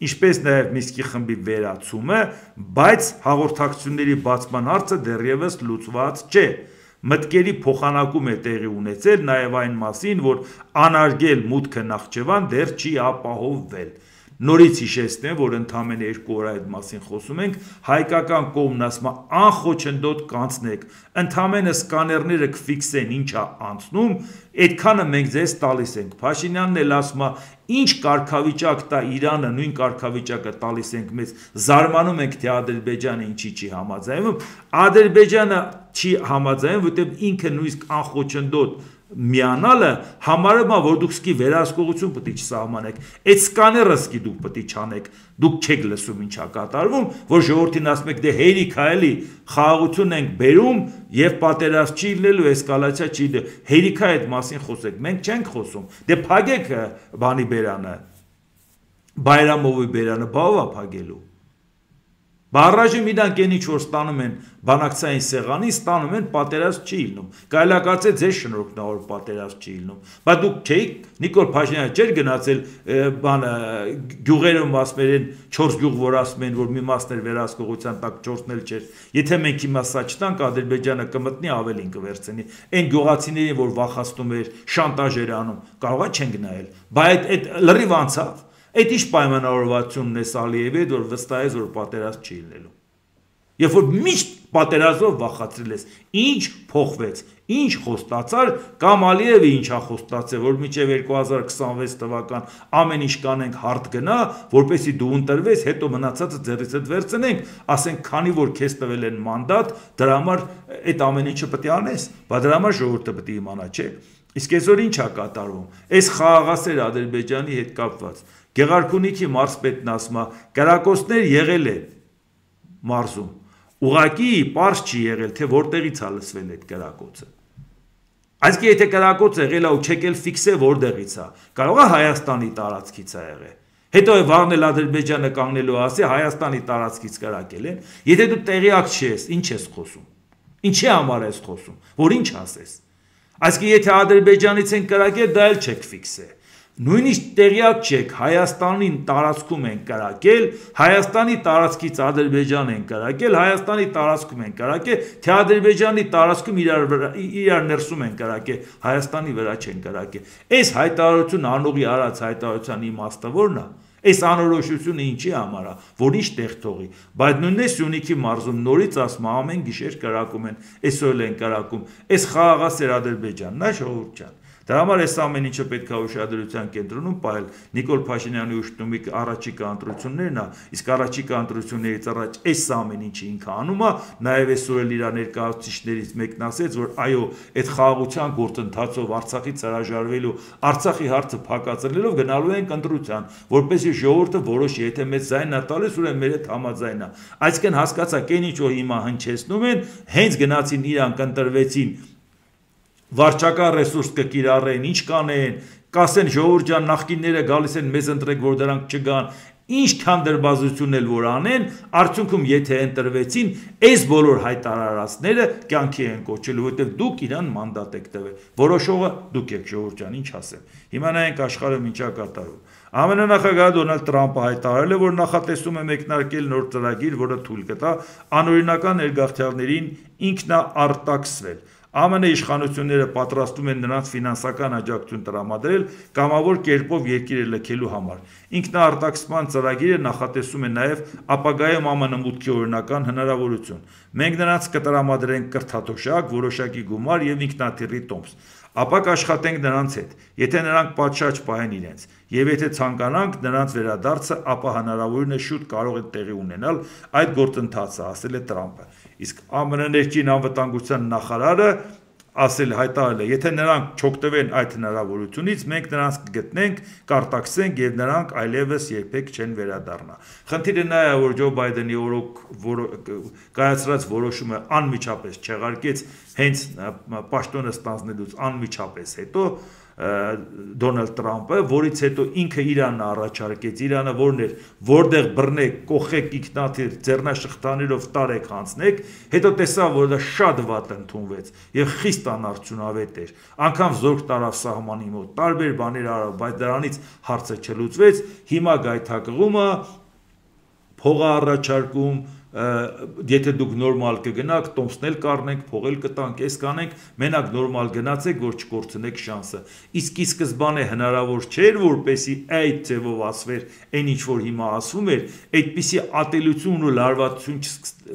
ինչպես նաև Մինսկի խմբի վերացումը, բայց հաղորդակցությունների բացման հարցը դեռևս լուծված չէ։ Մտքերի փոխանակում է տեղի ունեցել նաև այն մասին, որ անարգել մուտքը Նախճեվան դեռ չի ապահովվել։ Նորից հիշեցնեմ, որ ընդամենը 2 օր այդ մասին խոսում ենք, հայկական կողմն ասում է անխոչնդոտ կանցնեք, ընդամենը սկաներները կֆիքսեն ինչ է անցնում, այդքանը մենք ձեզ տալիս ենք։ Փաշինյանն էլ ասում է, ինչ կարգավիճակ տա Իրանը, նույն կարգավիճակը տալիս ենք մեզ, զարմանում ենք, թե Ադրբեջանը ինչի չի համաձայնում։ Ադրբեջանը չի համաձայնում, որտեղ ինքը նույնիսկ անխոչնդոտ միանալը համարում է, որ դուք սկի վերահսկողություն պետք է չսահմանեք, այդ սկաները սկի դուք պետք է չանեք, դուք չեք լսում ինչ է կատարվում, որ ժողովրդին ասում եք, դե հերիք է էլի, խաղաղություն ենք բերում եւ պատերազմ չի լինելու, էսկալացիա չի լինելու, հերիք է այդ մասին խոսեք, մենք չենք խոսում, դե փակեք բանի բերանը, Բայրամովի բերանը, բավա փակելու, Բառաժեմ իրանք են ինչ որ ստանում են բանակցային սեղանի, ստանում են պատերազմ չի լինում։ Կարելի է կարծել ձեր շնորհքնավոր պատերազմ չի լինում։ Բայց դուք չէիք, Նիկոլ Փաշինյանը չէր գնացել գյուղերում ասում են 4 գյուղ, որ ասում են, որ մի մասն էր վերահսկողության տակ 4-ն էլ չէր։ Եթե մենք հիմա սա չտանք, Ադրբեջանը կմտնի ավելին կվերցնի։ Այն գյուղացիներին, որ վախացնում էր, շանտաժ էր անում, կարողա չեն գնայել։ Բայց այդ լրիվ անցավ։ Այդ ինչ պայմանավորվածությունն է Ալիևի հետ, որ վստահես, որ պատերազմ չի լինելու։ Երբ որ միշտ պատերազմով վախացրել ես, ինչ փոխվեց, ինչ խոստացար, կամ Ալիևը ինչա խոստացել, որ մինչև 2026 թվական ամեն ինչ կանենք հարթ գնա, որպեսզի դու ընտրվես, հետո մնացածը ձեռիցդ վերցնենք, ասենք քանի որ քեզ տվել են մանդատ, դրա համար այդ ամեն ինչը պետք է անես, բայց դրա համար ժողովուրդը պետք է իմանա, չէ՞։ Իսկ այսօր ինչ է կատարվում։ Այս խաղաղասեր Ադրբեջանի հետ կապված Գեղարքունիքի մարզպետն ասում է, կրակոցներ եղել է մարզում։ Ուղղակի պարզ չի եղել, թե որտեղից է լսվել այդ կրակոցը։ Այսինքն եթե կրակոց եղել է ու չեկել ֆիքսե որտեղից է, կարող է Հայաստանի տարածքից է եղել։ Հետո վաղն էլ Ադրբեջանը կանգնելու ասի Հայաստանի տարածքից կրակել են։ Եթե դու տեղյակ չես, ինչ ես խոսում։ Ինչի համար ես խոսում, որ ինչ ասես։ Այսինքն եթե Ադրբեջանից են կրակել, դա էլ չեք ֆիքսե։ Նույնիսկ տեղյակ չեք, Հայաստանի տարածքում են կրակել, Հայաստանի տարածքից Ադրբեջան են կրակել, Հայաստանի տարածքում են կրակել, թե Ադրբեջանի տարածքում իրար ներսում են կրակել, Հայաստանի վրա չեն կրակել։ Այս հայտարարություն անողի արած հայտարարության իմաստը ո՞րն է։ Այս անորոշությունը ինչի համար է, որ ինչ տեղ թողի, բայց նույնիսկ Սյունիքի մարզում նորից ասում ամեն գիշեր կրակում են, այսօր են կրակում, այս խաղաղասեր Ադրբեջանն է ժողովուրդ ջան։ Դրա համար այս ամեն ինչը պետք է ուշադրության կենտրոնում պահել Նիկոլ Փաշինյանի ուշտնումի առաջիկա ընտրություններն է, իսկ առաջիկա ընտրություններից առաջ այս ամեն ինչը ինքը անում է, նաև այսօր էլ իր ներկայացուցիչներից մեկն ասեց, որ այո, այդ խաղաղության գործընթացով Արցախից հրաժարվելու, Արցախի հարցը փակածելելով գնալու են ընտրության, որպեսզի ժողովուրդը որոշի, եթե մեծ ձայն է տալիս, ուրեմն մեր հետ համաձայն է։ Այսինքն հասկացաք, այն ինչ որ հիմա հնչեցնում են, հենց գնացին իրանք ընտրվեցին վարչական ռեսուրս կկիրառեն, ինչ կանեն, կասեն ժողովուրդ ջան նախկինները գալիս են մեզ ընտրեք, որ դրանք չգան, ինչքան դրբազություն էլ որ անեն, արդյունքում եթե ընտրվեցին, այս բոլոր հայտարարածները կյանքի են կոչելու, որովհետև դուք իրան մանդատ եք տվել, որոշողը դուք եք ժողովուրդ ջան, ինչ ասեմ։ Հիմա նայենք աշխարհը ինչա կատարվում։ ԱՄՆ նախագահ Դոնալդ Տրամփը հայտարարել է, որ նախատեսում է մեկնարկել նոր ծրագիր, որը թույլ կտա անօրինական ներգաղթյալներին ինքնաարտաքսվել։ ԱՄՆ իշխանությունները պատրաստում են նրանց ֆինանսական աջակցություն տրամադրել կամավոր կերպով երկիրը լքելու համար։ Ինքնաարտաքսման ծրագիրը նախատեսում է նաև ապագայում ԱՄՆ մուտքի օրինական հնարավորություն։ Մենք նրանց կտրամադրենք կրթաթոշակ, որոշակի գումար եւ ինքնաթիռի տոմս։ Ապա կաշխատենք նրանց հետ, եթե նրանք պատշաճ պահեն իրենց, եւ եթե ցանկանանք նրանց վերադարձը, ապա հնարավորին է շուտ կարող է տեղի ունենալ այդ գործընթացը, ասել է Տրամփը։ Իսկ ԱՄՆ ներքին անվտանգության նախարարը հայտարարել է, եթե նրանք չօգտվեն այդ հնարավորությունից, մենք նրանց կգտնենք, կարտաքսենք եւ նրանք այլևս երբեք չեն վերադառնա։ Խնդիրը նա է, որ Ջո Բայդենի կայացրած որոշումը անմիջապես չեղարկեց հենց պաշտոնը ստանձնելուց անմիջապես հետո Դոնալդ Տրամփը, որից հետո ինքը Իրանն առաջարկեց, Իրանը որն էր, որտեղ բռնեք, կողեք ինքնաթիռ, ձեռնաշղթաներով տարեք հանձնեք, հետո տեսավ, որ դա շատ վատ ընդունվեց եւ խիստ անարդյունավետ էր։ Անկամ զորք տարավ սահմանի մոտ, տարբեր բաներ արավ, բայց դրանից հարցը չլուծվեց։ Հիմա գայթակղումը փող առաջարկում եթե դուք նորմալ կգնաք, տոմսնել կառնենք, փողել կտանք, այս կանենք, մենակ նորմալ գնացեք, որ չկորցնեք շանսը։ Իսկ ի սկզբանե հնարավոր չէր, որպեսի այդ ձևով ասվեր, այն ինչ որ հիմա ասվում էր, այդպիսի ատելություն ու լարվածություն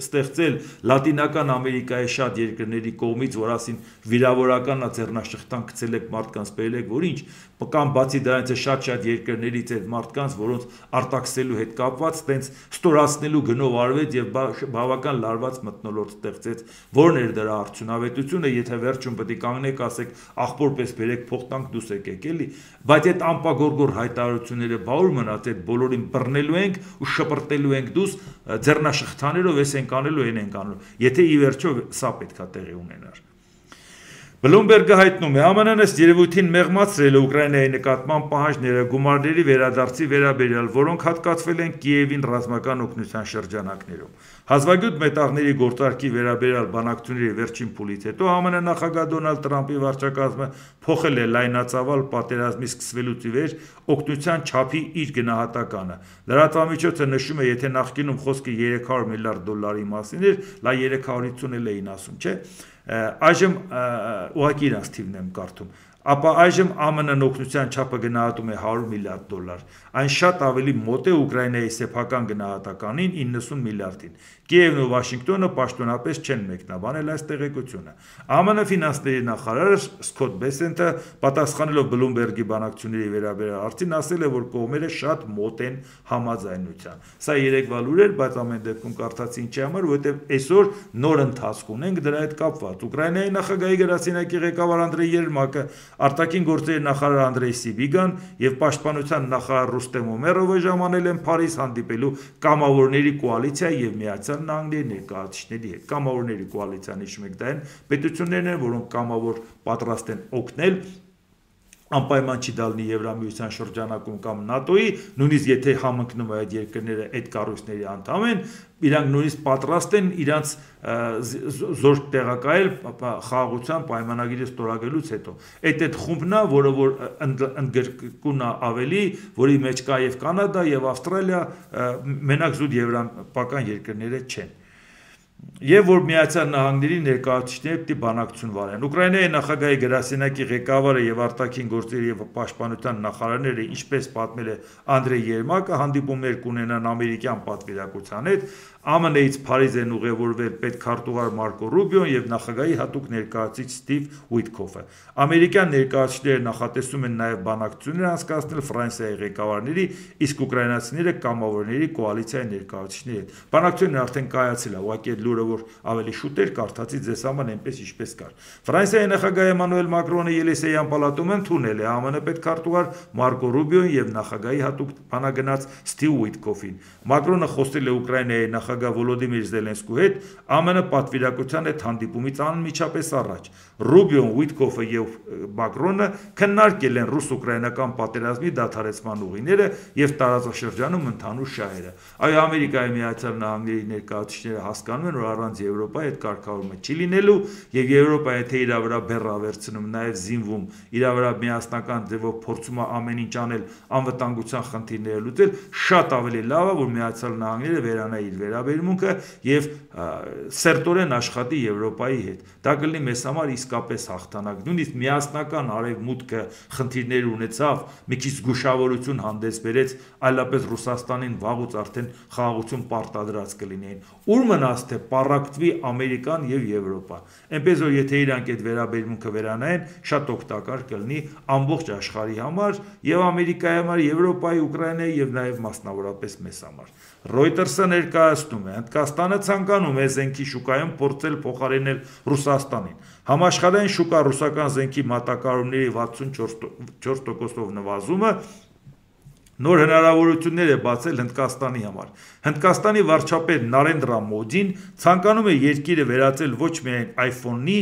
ստեղծել Լատինական Ամերիկայի շատ երկրների կողմից, որ ասին վիրավորական ձեռնաշղթան գցել եք մարդկանց, բերել եք, որ ինչ, կամ բացի դրանից շատ երկրներից այդ մարդկանց, որոնց արտաքսելու հետ կապված, տենց ստորացնելու գնով արվեց եւ բավական լարված մթնոլորտ ստեղծեց, որն էր դրա արդյունավետությունը, եթե վերջում պետք է կանգնեք, ասեք, աղբորպես բերեք փող տանք դուս եկեք, էլի, բայց այդ անպագորգոր հայտարարությունները բաղուր մնաց, այդ բոլորին բռնելու ենք ու շպրտելու ենք դուս ձեռնաշղթաներով, էս ենք անելու, այն ենք անելու, եթե ի վերջո սա պետքա տեղի ունենար։ Բլումբերգը հայտնում է, ԱՄՆ-ն ըստ երևույթին մեղմացրել է Ուկրաինայի նկատմամբ պահանջները գումարների վերադարձի վերաբերյալ, որոնք հատկացվել են Կիևին ռազմական օգնության շրջանակներում։ Հազվագյուտ մետաղների գործարքի վերաբերյալ բանակցությունների վերջին փուլից հետո ԱՄՆ նախագահ Դոնալդ Տրամփի վարչակազմը փոխել է լայնածավալ պատերազմի սկսվելուց ի վեր օգնության չափի իր գնահատականը։ Լրատվամիջոցը նշում է, եթե նախկինում խոսքը $300 միլիարդ մասին էր, լա 350 էլ էին ասում, չէ՞։ Այժմ ուղղակի իրանց թիվն եմ կարդում, ապա այժմ ԱՄՆ-ն օգնության չափը գնահատում է $100 միլիարդ, այն շատ ավելի մոտ է Ուկրաինայի սեփական գնահատականին 90 միլիարդին։ Կիևն ու Վաշինգտոնը պաշտոնապես չեն մեկնաբանել այս տեղեկությունը։ ԱՄՆ ֆինանսների նախարար Սքոթ Բեսենթը պատասխանելով Բլումբերգի բանակցությունների վերաբերյալ հարցին ասել է, որ կողմերը շատ մոտ են համաձայնության։ Սա երեկվա լուր էր, բայց ամեն դեպքում կարդացի ինչի համար, որովհետև այսօր նոր ընթացք ունենք դրա հետ կապված։ Ուկրաինայի նախագահի գրասենյակի ղեկավար Անդրեյ Երմակը, արտաքին գործերի նախարար Անդրեյ Սիբիգան եւ պաշտպանության նախարար Ռուստեմ Օմերովը ժամանել են Փարիզ հանդիպելու կամավորների կոալիցիայի եւ Միացյալ Նահանգների ներկայացուցիչների հետ։ Կամավորների կոալիցիան հիշում եք, դա են պետություններն են, որոնք կամավոր պատրաստ են օգնել անպայման չի դալնի Եվրամիության շրջանակում կամ ՆԱՏՕ-ի, նույնիսկ եթե համընկնում է այդ երկրները այդ կառույցների անդամ են, իրանք նույնիսկ պատրաստ են իրանց զորք տեղակայել խաղաղության պայմանագիրը ստորագրելուց հետո։ Այդ խումբն է, որը որ ընդգրկուն է ավելի, որի մեջ կա եւ Կանադա եւ Ավստրալիա, մենակ զուտ եվրոպական երկրները չեն։ Եվ որ Միացյալ Նահանգների ներկայացուցիչները պիտի բանակցություն վարեն։ Ուկրաինայի նախագահի գրասենյակի ղեկավարը եւ արտաքին գործերի եւ պաշտպանության նախարարները, ինչպես պատմել է Անդրեյ Երմակը, հանդիպումներ կունենան ամերիկյան պատվիրակության հետ, ԱՄՆ-ից Փարիզ են ուղևորվել պետքարտուղար Մարկո Ռուբիոն եւ նախագահի հատուկ ներկայացուցիչ Ստիվ Ուիտքոֆը։ Ամերիկյան ներկայացուցիչները նախատեսում են նաեւ բանակցություններ անցկացնել Ֆրանսիայի ղեկավարների, իսկ ուկրաինացիները կամավորների կոալիցիայի ներկայացուցիչների հետ։ Բանակցությունները արդեն կայացել է, ուղղակի այդ լուրը, որ ավելի շուտ էր, կարդացի ձեզ համար այնպես ինչպես կար։ Ֆրանսիայի նախագահ Էմանուել Մակրոնը Ելիսեյան պալատում ընդունել է ԱՄՆ պետքարտուղար Մարկո Ռուբիոն եւ նախագահի հատուկ բանագնաց Ստիվ Ուիտքոֆին։ Մակրոնը խոսել է Ուկրաինայի նախագահ Վոլոդիմիր Զելենսկու հետ ԱՄՆ պատվիրակության հետ հանդիպումից անմիջապես առաջ։ Ռուբիոն, Ուիտքոֆը եւ Մակրոնը քննարկել են ռուս-ուկրաինական պատերազմի դադարեցման ուղիները եւ տարածաշրջանում ընդհանուր շահերը։ Այո, Ամերիկայի Միացյալ Նահանգների ներկայացուցիչները հասկանում են, որ առանց Եվրոպայի այդ կարգավորումը չի լինելու եւ Եվրոպան եթե իր վրա բեռ ավերցնում, նաեւ զինվում, իր վրա միասնական ձևով փորձում է ամեն ինչ անել անվտանգության խնդիրները լուծել, շատ ավելի լավ է, որ Միացյալ Նահանգները վերանա իր վերաբերմունքը եւ սերտորեն աշխատի Եվրոպայի հետ։ Դա կլինի մեզ համար իսկապես հաղթանակ։ Նույնիսկ միասնական արևմուտքը խնդիրներ ունեցավ, մի քիչ զգուշավորություն հանդես բերեց, այլապես Ռուսաստանին վաղուց արդեն խաղաղություն պարտադրած կլինեին։ Ուր մնաց թե պառակտվի Ամերիկան եւ Եվրոպա։ Այնպես որ եթե իրանք այդ վերաբերմունքը վերանային, շատ օգտակար կլինի ամբողջ աշխարհի համար եւ Ամերիկայի համար, Եվրոպայի, Ուկրաինայի եւ նաեւ մասնավորապես մեզ համար։ Reuters-ը ներկայացնում է, Հնդկաստանը ցանկանում է զենքի շուկայում փորձել փոխարինել Ռուսաստանին։ Համաշխարհային շուկա ռուսական զենքի մատակարարումների 64%-ով նվազումը նոր հնարավորություններ է բացել Հնդկաստանի համար։ Հնդկաստանի վարչապետ Նարենդրա Մոդին ցանկանում է երկիրը վերածել ոչ միայն iPhone-ի,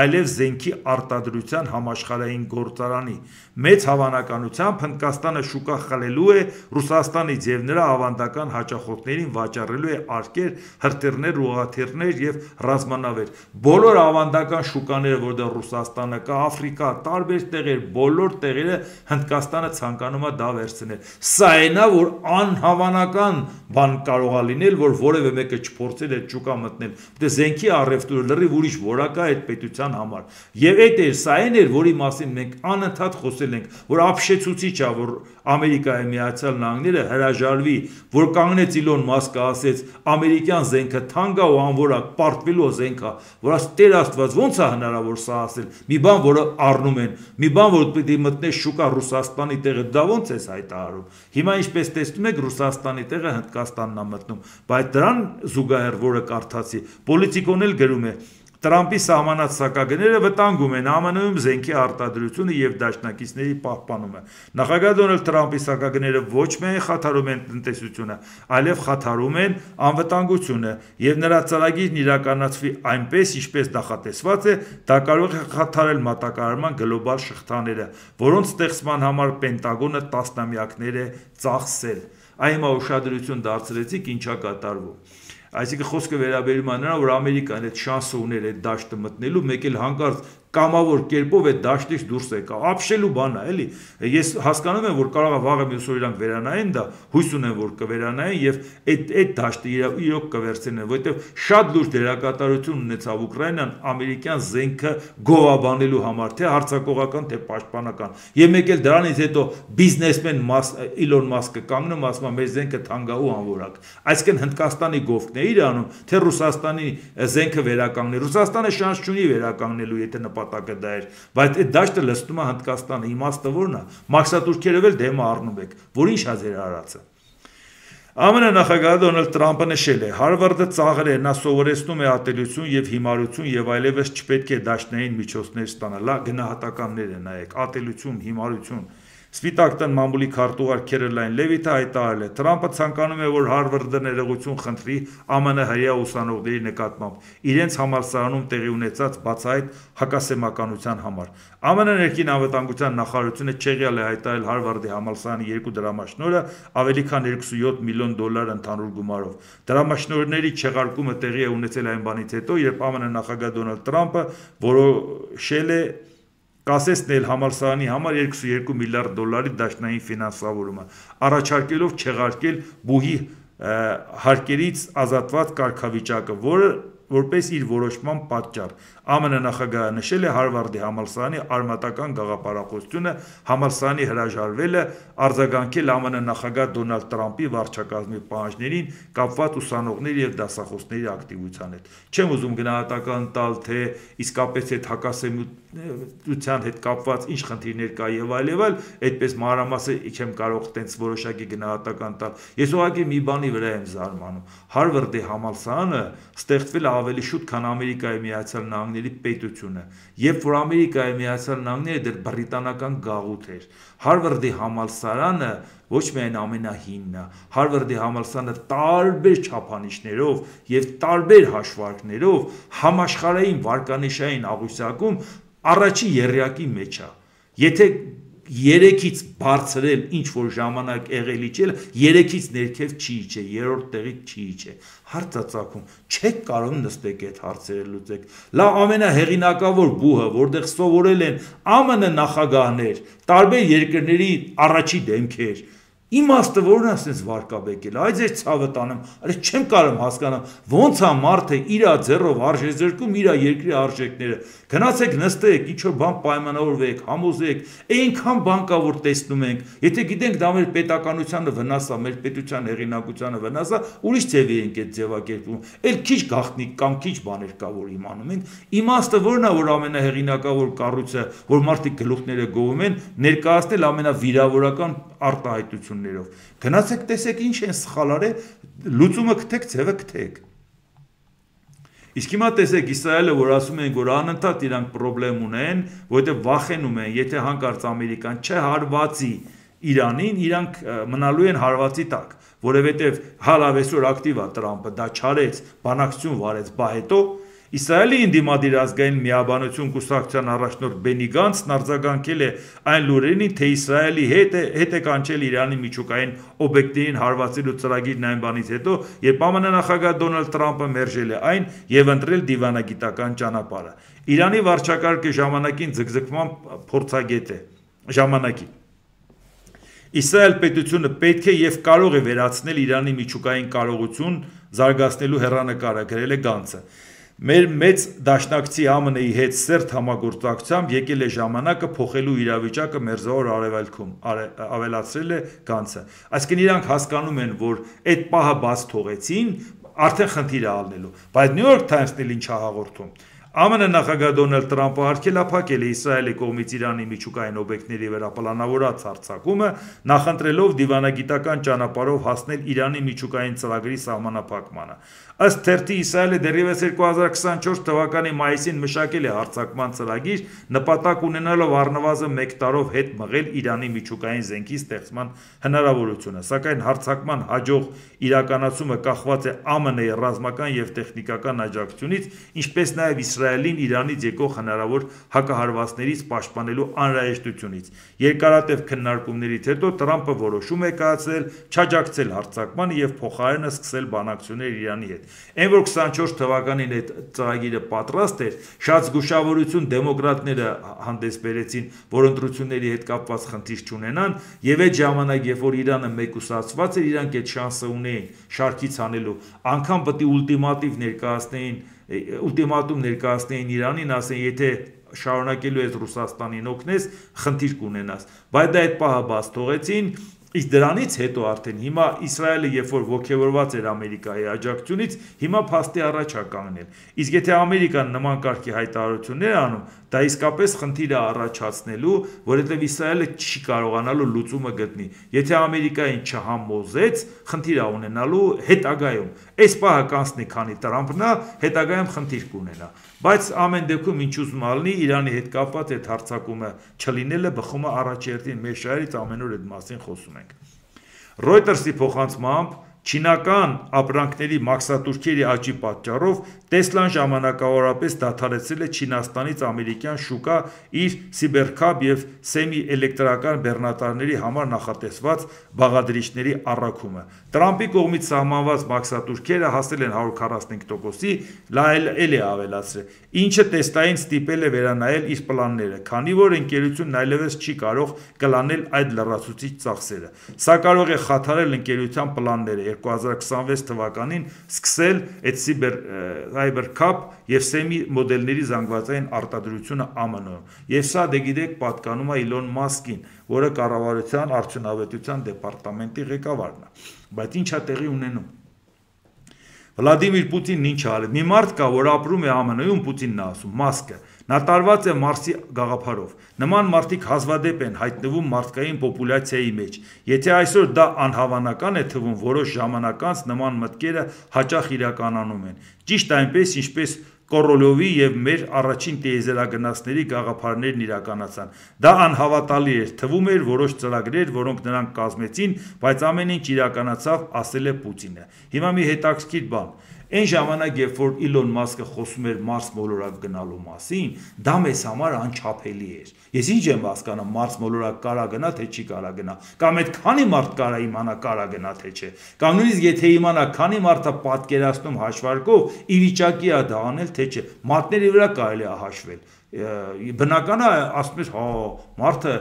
այլև զենքի արտադրության համաշխարհային գործարանի։ Մեծ հավանականությամբ Հնդկաստանը շուկա խլելու է Ռուսաստանից եւ նրա ավանդական հաճախորդներին վաճառելու է արկեր, հրթիռներ, ուղղաթիռներ եւ ռազմանավեր։ Բոլոր ավանդական շուկաները, որտեղ Ռուսաստանը կա, Աֆրիկա, տարբեր տեղեր, բոլոր տեղերը Հնդկաստանը ցանկանում է դա վերցնել։ Սա այնա, որ անհավանական բան կարող է լինել, որ որևէ մեկը չփորձել այդ շուկա մտնել։ Դե զենքի առևտուրը լրիվ ուրիշ որակա է այդ պետության համար։ Եվ այդ էր, սա այն էր, որի մասին մենք անընդհատ խոսել ենք, որ ապշեցուցիչ է, որ Ամերիկայի Միացյալ Նահանգները հրաժարվի, որ կանգնեց Իլոն Մասկը ասեց, ամերիկյան զենքը թանկ է ու անորակ պարտվելու զենք է, որ աս Տեր Աստված ո՞նց է հնարավոր սա ասել։ Մի բան, որը առնում են, մի բան, որ պիտի մտնես շուկա Ռուսաստանի տեղը, դա ո՞նց է հայտարարում։ Հիմա ինչպես տեսնում եք, Ռուսաստանի տեղը Հնդկաստանն է մտնում, բայց դրան զուգահեռ որը կարդացի, Պոլիտիկոն էլ գրում է, Տրամպի սահմանած սակագները վտանգում են ԱՄՆ-ում զենքի արտադրությունը եւ դաշնակիցների պահպանումը։ Նախագահ Դոնալդ Տրամպի սակագները ոչ միայն խաթարում են տնտեսությունը, այլև խաթարում են անվտանգությունը, եւ նրա ծրագիրն իրականացվի այնպես, ինչպես նախատեսված է, դա կարող է խաթարել մատակարարման գլոբալ շղթաները, որոնց ստեղծման համար Պենտագոնը տասնամյակներ է ծախսել։ Այ հիմա ուշադրություն դարձրեցիք ինչա կատարվում։ Այսինքն խոսքը վերաբերում է նրան, որ Ամերիկան այդ շանսը ուներ այդ դաշտը մտնելու, մեկ էլ հանկարծ կամավոր կերպով այդ դաշտից դուրս եկա։ Ապշելու բան է, էլի։ Ես հասկանում եմ, որ կարող է վաղը մյուս օր իրանք վերանային դա, հույս ունեմ, որ կվերանային եւ այդ դաշտը իրոք կվերցնեն, որովհետեւ շատ լուրջ դերակատարություն ունեցավ Ուկրաինան ամերիկյան զենքը գովաբանելու համար, թե հարձակողական, թե պաշտպանական։ Եվ մեկ էլ դրանից հետո բիզնեսմեն Իլոն Մասկը կանգնում ասում է մեր զենքը թանկա ու անորակ։ Այսինքն Հնդկաստանի գովքն է իր անում, թե Ռուսաստանի զենքը վերականգնել։ Ռուսաստանը շանս չունի վերականգնելու, եթե նպատակը դա էր, բայց այդ դաշտը լցնում է Հնդկաստանը, իմաստը որն է, մաքսատուրքերով էլ դեմը առնում եք, որ ինչ է ձեր արածը։ ԱՄՆ նախագահ Դոնալդ Տրամպը նշել է. Հարվարդը ծաղր է, նա սովորեցնում է ատելություն եւ հիմարություն եւ այլևս չպետք է դաշնային միջոցներ ստանալ։ Գնահատականներ են նայեք, ատելություն, հիմարություն։ Սպիտակ տան մամուլի քարտուղար Քերոլայն Լևիթը հայտարարել է. Տրամպը ցանկանում է, որ Հարվարդը ներողություն խնդրի ԱՄՆ հրեա ուսանողների նկատմամբ իրենց համալսարանում տեղի ունեցած բացահայտ հակասեմականության համար։ ԱՄՆ ներքին անվտանգության նախարարությունը չեղյալ է հայտարարել Հարվարդի համալսարանի 2 դրամաշնորհը ավելի քան 27 միլիոն դոլար ընդհանուր գումարով։ Դրամաշնորհների չեղարկումը տեղի է ունեցել այն բանից հետո, երբ ԱՄՆ նախագահ Դոնալդ Տրամպը որոշել է կասեցնել համալսարանի համար 22 միլիարդ դոլարի դաշնային ֆինանսավորումը, առաջարկելով չեղարկել բուհի հարկերից ազատված կարգավիճակը, որը որպես իր որոշման պատճառ։ ԱՄՆ նախագահը նշել է Հարվարդի համալսարանի արմատական գաղափարախոսությունը համալսարանի հրաժարվելը արձագանքել ԱՄՆ նախագահ Դոնալդ Տրամպի վարչակազմի պահանջներին կապված ուսանողների եւ դասախոսների ակտիվության հետ։ Չեմ ուզում գնահատական տալ, թե իսկապես այդ հակասեմության հետ կապված ինչ խնդիրներ կա եւ այլ, այդպես մանրամասը չեմ կարող տենց որոշակի գնահատական տալ։ Ես ուղղակի մի բանի վրա եմ զարմանում։ Հարվարդի համալսարանը ստեղծվել է ավելի շուտ, քան Ամերիկայի Միացյալ Նահանգների պետությունը, երբ որ Ամերիկայի Միացյալ Նահանգները դեռ բրիտանական գաղութ էր։ Հարվարդի համալսարանը ոչ միայն ամենահինն է, Հարվարդի համալսարանը տարբեր չափանիշներով եւ տարբեր հաշվարկներով համաշխարհային վարկանիշային աղյուսակում առաջի եռյակի մեջ է։ Եթե 3-ից բարձրել ինչ որ ժամանակ եղելի չէ, 3-ից ներքև չի իջե, 3-րդ տեղից չի իջե։ Հարց է ծագում, չեք կարող նստեք այդ հարցերը լուծեք։ Լավ ամենահեղինակավոր բուհը, որտեղ սովորել են ԱՄՆ նախագահներ, տարբեր երկրների առաջի դեմքեր, իմաստը որն է ասես վարկաբեկել, այ ձեր ցավը տանեմ, այլ չեմ կարող հասկանամ, ոնց է մարդը իր ձեռով արժեզրկում իր երկրի արժեքները։ Գնացեք նստեք, ինչ որ բան պայմանավորվեք, համոզեք, այնքան բան կա որ տեսնում ենք, եթե գիտենք դա մեր պետականությանը վնաս է, մեր պետության հեղինակությանը վնաս է, ուրիշ ձևի ենք այդ ձևակերպում։ Էլ քիչ գաղտնիք կամ քիչ բաներ կա որ իմանում ենք։ Իմաստը որն է որ ամենահեղինակավոր կառույցը, որ մարդիկ գլուխները գովում են, ներկայացնել ամենավիրավորական արտահայտություններով։ Գնացեք տեսեք ինչ են սխալ արել, լուծումը գտեք, ձևը գտեք։ Իսկ հիմա տեսեք Իսրայելը, որ ասում են, որ անընդհատ իրանք խնդրեմ ունեն, որովհետև վախենում են, եթե հանկարծ Ամերիկան չհարվածի Իրանին, իրանք մնալու են հարվածի տակ, որովհետև հալավ այսօր ակտիվ է Տրամպը, դա չարեց, բանակցություն վարեց, բա հետո Իսրայելի Ինդիմադիր ազգային միաբանություն կուսակցության առաջնորդ Բենի Գանցն արձագանքել է այն լուրերին, թե Իսրայելի հետ է կանչել Իրանի միջուկային օբյեկտներին հարվածելու ծրագիրն այն բանից հետո, երբ ԱՄՆ նախագահ Դոնալդ Տրամպը մերժել է այն եւ ընտրել դիվանագիտական ճանապարհը։ Իրանի վարչակարգը ժամանակին ձգձգման փորձագետ է, ժամանակին։ Իսրայել պետությունը պետք է եւ կարող է վերացնել Իրանի միջուկային կարողություն զարգացնելու հեռանկարը, գրել է Գանցը։ Մեր մեծ դաշնակցի ԱՄՆ-ի հետ սերտ համագործակցությամբ եկել է ժամանակը փոխելու իրավիճակը Մերձավոր Արևելքում, ավելացրել է Գանցը։ Այսինքն իրանք հասկանում են, որ այդ պահը բաց թողեցին, արդեն խնդիր է ալնելու։ Բայց New York Times-ն էլ ինչ է հաղորդում։ ԱՄՆ նախագահ Դոնալդ Թրամփը արգելափակել է Իսրայելի կողմից Իրանի միջուկային օբյեկտների վրա պլանավորած հարձակումը, նախընտրելով դիվանագիտական ճանապարհով հասնել Իրանի միջուկային ծրագրի սահմանափակմանը։ Ըստ թերթի Իսրայելը դեռևս 2024 թվականի մայիսին մշակել է հարձակման ծրագիր, նպատակ ունենալով առնվազն 1 տարով հետ մղել Իրանի միջուկային զենքի ստեղծման հնարավորությունը, սակայն հարձակման հաջող իրականացումը կախված է ԱՄՆ-ի ռազմական և տեխնիկական աջակցությունից, ինչպես նաև Իսրայելին Իրանից եկող հնարավոր հակահարվածներից պաշտպանելու անհրաժեշտությունից։ Երկարատև քննարկումներից հետո Թրամփը որոշում է կայացրել չաջակցել հարձակմանը և փոխարենը սկսել բանակցություններ Իրանի հետ։ Այն որ 24 թվականին այդ ծրագիրը պատրաստ էր, շատ զգուշավորություն դեմոկրատները հանդես բերեցին, որ ընտրությունների հետ կապված խնդիր չունենան, եւ այդ ժամանակ, երբ որ Իրանը մեկուսացված էր, իրանք այդ շանսը ունեին շարքից հանելու, անգամ պետք է ուլտիմատում ներկայացնեին Իրանին, ասեն, եթե շարունակելու ես Ռուսաստանին օգնես, խնդիր կունենաս, բայց դա այդ պահը բաց թողեցին։ Իսկ դրանից հետո արդեն հիմա Իսրայելը երբ որ ոգևորված էր Ամերիկայի աջակցությունից, հիմա փաստի առաջ է կանգնել։ Իսկ եթե Ամերիկան նման կարգի հայտարարություններ անում, դա իսկապես խնդիր է առաջացնելու, որովհետև Իսրայելը չի կարողանալու լուծումը գտնի։ Եթե Ամերիկային չհամոզեց, խնդիր է ունենալու հետագայում։ Այս պահը կանցնի, քանի Թրամփն է, հետագայում խնդիր կունենա։ Բայց ամեն դեպքում ինչ ուզում ալնի, Իրանի հետ կապված այդ հարձակումը չլինելը բխում է առաջերտին մեր շահերից, ամեն օր այդ մասին խոսում ենք։ Reuters-ի փոխանցմամբ չինական ապրանքների մաքսատուրքերի աճի պատճառով Տեսլան ժամանակավորապես դադարեցրել է Չինաստանից ամերիկյան շուկա իր Cybercab եւ սեմի-էլեկտրական բեռնատարների համար նախատեսված բաղադրիչների առաքումը։ Տրամփի կողմից սահմանված մաքսատուրքերը հասել են 145%-ի, էլի ավելացրել, ինչը Տեսլային ստիպել է վերանայել իր պլանները, քանի որ ընկերությունն այլևս չի կարող կլանել այդ լրացուցիչ ծախսերը։ Սա կարող է խաթարել ընկերության պլանները 2026 թվականին սկսել այդ Cybercab եւ սեմի մոդելների զանգվածային արտադրությունը ԱՄՆ-ում։ Եվ սա դե գիտեք պատկանում է Իլոն Մասկին, որը կառավարության արդյունավետության դեպարտամենտի ղեկավարն է։ Բայց ի՞նչ է տեղի ունենում։ Վլադիմիր Պուտինն ինչ ա արել։ Մի մարդ կա, որ ապրում է ԱՄՆ-ում, Պուտինն է ասում, Մասկը։ Նա տարված է Մարսի գաղափարով։ Նման մարդիկ հազվադեպ են հայտնվում մարդկային պոպուլյացիայի մեջ։ Եթե այսօր դա անհավանական է թվում, որոշ ժամանակ անց նման մտքերը հաճախ իրականանում են։ Ճիշտ այնպես, ինչպես Կորոլովի եւ մեր առաջին տիեզերագնացների գաղափարներն իրականացան։ Դա անհավատալի էր, թվում էր որոշ ծրագրեր, որոնք նրանք կազմեցին, բայց ամեն ինչ իրականացավ, ասել է Պուտինը։ Հիմա մի հետաքրքիր բան։ Այն ժամանակ, երբ որ Իլոն Մասկը խոսում էր Մարս մոլորակ գնալու մասին, դա մեզ համար անչափելի էր։ Ես ինչ եմ հասկանում, Մարս մոլորակ կարա գնա, թե չի կարա գնա, կամ այդ քանի մարդ կարա իմանա կարա գնա, թե չէ։ Կամ նույնիսկ եթե իմանա քանի մարդը պատկերացնում հաշվարկով, ի վիճակի է դա անել, թե չէ։ Մարդների վրա կարելի է հաշվել։ Բնական է, ասում ես, հա, մարդը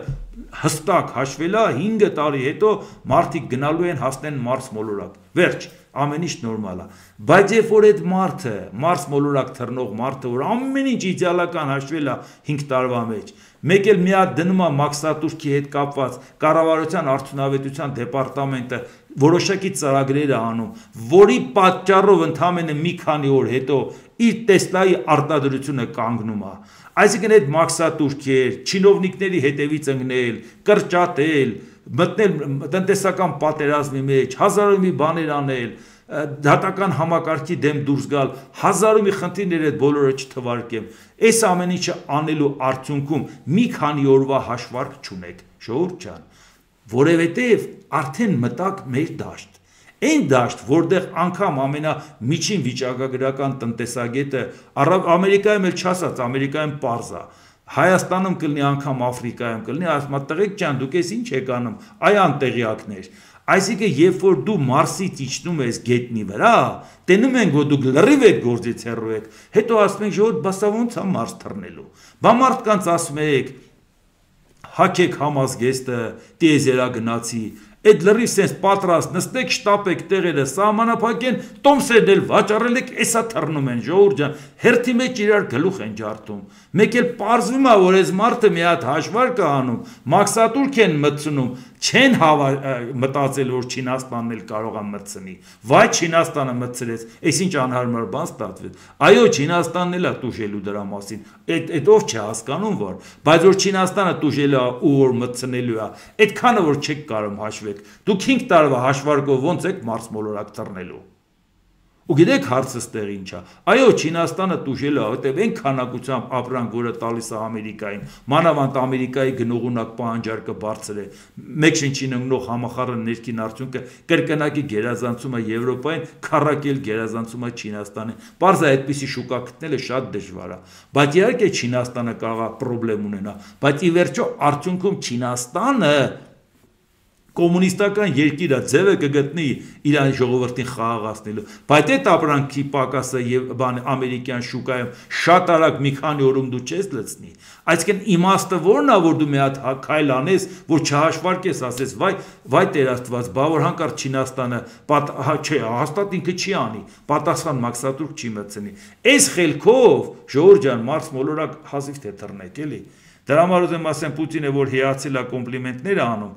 հստակ հաշվել է 5 տարի հետո մարդիկ գնալու են հասնեն Մարս մոլորակ։ Վերջ, ամեն ինչ նորմալ է։ Բայց երբ որ այդ մարդը, Մարս մոլորակ թռնող մարդը, որ ամեն ինչ իդեալական հաշվել է 5 տարվա մեջ, մեկ էլ մի հատ դնում է մաքսատուրքի հետ կապված կառավարության արդյունավետության դեպարտամենտը որոշակի ծրագրեր է անում, որի պատճառով ընդամենը մի քանի օր հետո իր Տեսլայի արտադրությունը կանգնում է։ Այսինքն այդ մաքսատուրքեր, չինովնիկների հետևից ընկնել, կրճատել, մտնել տնտեսական պատերազմի մեջ, հազարով մի բաներ անել, դատական համակարգի դեմ դուրս գալ, հազարով մի խնդիրներ այդ բոլորը չթվարկեմ։ Այս ամեն ինչը անելու արդյունքում մի քանի օրվա հաշվարկ չունեք, ժողովուրդ ջան, որովհետև արդեն մտակ մեր դաշտ։ Այն դաշտ, որտեղ անգամ ամենամիջին վիճակագրական տնտեսագետը Ամերիկայում էլ չասած, Ամերիկայում պարզ է, Հայաստանում կլինի, անգամ Աֆրիկայում կլինի, ասում տղեկ ջան, դուք ես ինչ եք անում, այ անտեղյակներ։ Այսինքն, երբ որ դու Մարսից իջնում ես գետնի վրա, տենում ենք, որ դուք լրիվ եք գործից հեռու եք, հետո ասում ենք, ժողովուրդ, բասա ոնց է Մարս թռնելու։ Բա մարդկանց ասում եք, հաչեք համազգեստը, տիեզերագնացի, Այդ լրիվ sense պատրաստ նստեք, շտապեք տեղերը սահմանափակեն, տոմսերն էլ վաճառել եք, էսա թռնում են ժողովուրդ ջան, հերթի մեջ իրար գլուխ են ջարդում։ Մեկ էլ պարզվում է, որ այս մարդը մի հատ հաշվարկ է անում, մաքսատուրք են մտցնում, չեն մտածել, որ Չինաստանն էլ կարող է մտցնի։ Վայ Չինաստանը մտցրեց, այս ինչ անհարմար բան ստացվեց։ Այո, Չինաստանն էլ է տուժելու դրա մասին։ Այդ ով չի հասկանում, որ, բայց որ Չինաստանը տուժելու է ու որ մտցնելու է, այդքանը որ չեք կարող հաշվեք։ Դուք 5 տարվա հաշվարկով ոնց եք Մարս մոլորակ թռնելու։ Ու գիտեք հարցը ստեղ ինչ է։ Այո, Չինաստանը տուժելու է, որտեղ այն քանակությամբ ապրանք, որը տալիս է Ամերիկային, մանավանդ Ամերիկայի գնողունակ պահանջարկը բարձր է, մեկ շնչին ընկնող համախառն ներքին արդյունքը կրկնակի գերազանցում է Եվրոպային, քառակել գերազանցում է Չինաստանին։ Պարզ է, այդպիսի շուկա գտնելը շատ դժվար է։ Բայց իհարկե Չինաստանը կարող է խնդրեմ ունենա, բայց ի վերջո արդյունքում Չինաստանը կոմունիստական երկիր է, ձևը կգտնի իրան ժողովրդին խաղաղացնելու, բայց այդ ապրանքի պակասը եւ ամերիկյան շուկայում շատ արագ մի քանի օրում դու չես լցնի, այսինքն իմաստը որն է, որ դու մի հատ քայլ անես, որ չհաշվարկես, ասես վայ Տեր Աստված, բա որ հանկարծ Չինաստանը չէ, հաստատ ինքը չի անի, պատասխան մաքսատուրք չի մտցնի, այս խելքով ժողովուրդ ջան, Մարս մոլորակ հազիվ թե թռնեք, էլի։ Դրա համար ուզեմ ասեմ Պուտինը, որ հիացել է կոմպլիմենտներ անում,